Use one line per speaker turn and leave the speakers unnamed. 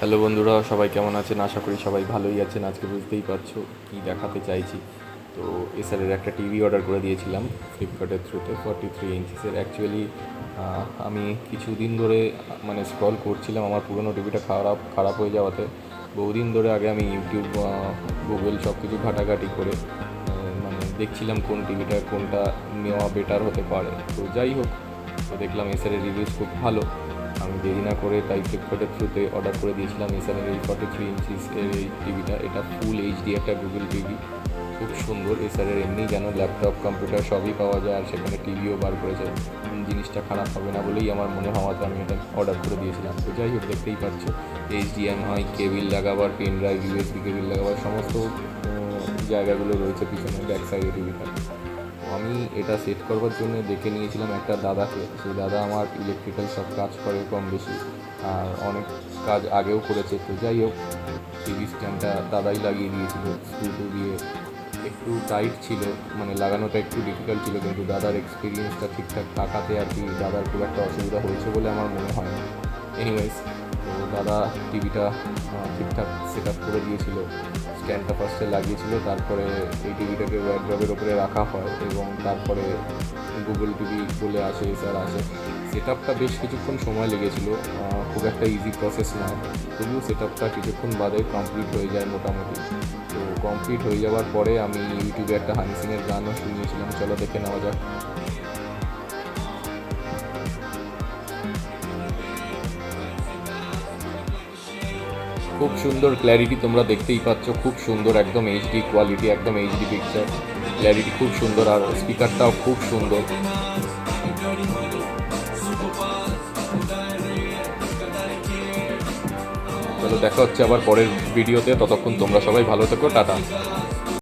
Hello বন্ধুরা, সবাই কেমন আছেন? আশা করি সবাই ভালোই আছেন। আজকে বুঝতেই পারছো কী দেখাতে চাইছি। তো এসআরের একটা টিভি অর্ডার করে দিয়েছিলাম ফ্লিপকার্টের থ্রুতে 43 ইঞ্চিসের। অ্যাকচুয়ালি আমি কিছুদিন ধরে মানে স্ক্রল করছিলাম, আমার পুরোনো টিভিটা খারাপ হয়ে যাওয়াতে বহুদিন ধরে আগে আমি ইউটিউব, গুগল সব কিছু ঘাটাঘাটি করে মানে দেখছিলাম কোনটা নেওয়া বেটার হতে পারে। তো যাই হোক, তো দেখলাম এসআরের রিভিউস খুব ভালো। আমি দেরি না করে তাই ফ্লিপকার্টের থ্রুতে অর্ডার করে দিয়েছিলাম এসআরের এই 43 ইঞ্চিস এর এই টিভিটা। এটা ফুল এইচডি একটা গুগল টিভি, খুব সুন্দর। এসআরের এমনি যেন ল্যাপটপ কম্পিউটার সবই পাওয়া যায়, আর সেখানে টিভিও বার করেছে। জিনিসটা খারাপ হবে না বলেই আমার মনে হওয়াতে আমি এটা অর্ডার করে দিয়েছিলাম। তো যাই হোক, দেখতেই পাচ্ছ এইচডিএমআই কেবিল লাগাবার, পেন ড্রাইভ, ইউএসবি কেবিল লাগাবার সমস্ত জায়গাগুলো রয়েছে পিছনে ব্যাক সাইডে টিভিটা। আমি এটা সেট করবার জন্য ডেকে নিয়েছিলাম একটা দাদাকে। সেই দাদা আমার ইলেকট্রিক্যাল সব কাজ করে কম বেশি, আর অনেক কাজ আগেও করেছে। তো যাই হোক, টিভি স্ট্যান্ডটা দাদাই লাগিয়ে দিয়েছিল স্ক্রু দিয়ে। একটু টাইট ছিল, মানে লাগানোটা একটু ডিফিকাল্ট ছিল, কিন্তু দাদার এক্সপিরিয়েন্সটা ঠিকঠাক থাকাতে আর কি দাদার খুব একটা অসুবিধা হয়েছে বলে আমার মনে হয় না। এনিওয়েজ, তো দাদা টিভিটা ঠিকঠাক সেট আপ করে দিয়েছিল। স্ট্যান্ডটা ফার্স্টে লাগিয়েছিল, তারপরে এই টিভিটাকে ওয়ার্ড্রবের ওপরে রাখা হয় এবং তারপরে গুগল টিভি বলে আসে, এসআর আসে। সেট আপটা বেশ কিছুক্ষণ সময় লেগেছিল, খুব একটা ইজি প্রসেস নয়। তবুও সেট আপটা কিছুক্ষণ বাদে কমপ্লিট হয়ে যায় মোটামুটি। তো কমপ্লিট হয়ে যাওয়ার পরে আমি ইউটিউবে একটা হানি সিংয়ের গানও শুনিয়েছিলাম, চলো দেখে নেওয়া যাক। খুব সুন্দর ক্ল্যারিটি, তোমরা দেখতেই পাচ্ছ, খুব সুন্দর, একদম এইচডি কোয়ালিটি, একদম এইচডি পিকচার ক্ল্যারিটি খুব সুন্দর, আর স্পিকারটাও খুব সুন্দর। চলো দেখা হচ্ছে আবার পরের ভিডিওতে, ততক্ষণ তোমরা সবাই ভালো থেকো, টাটা।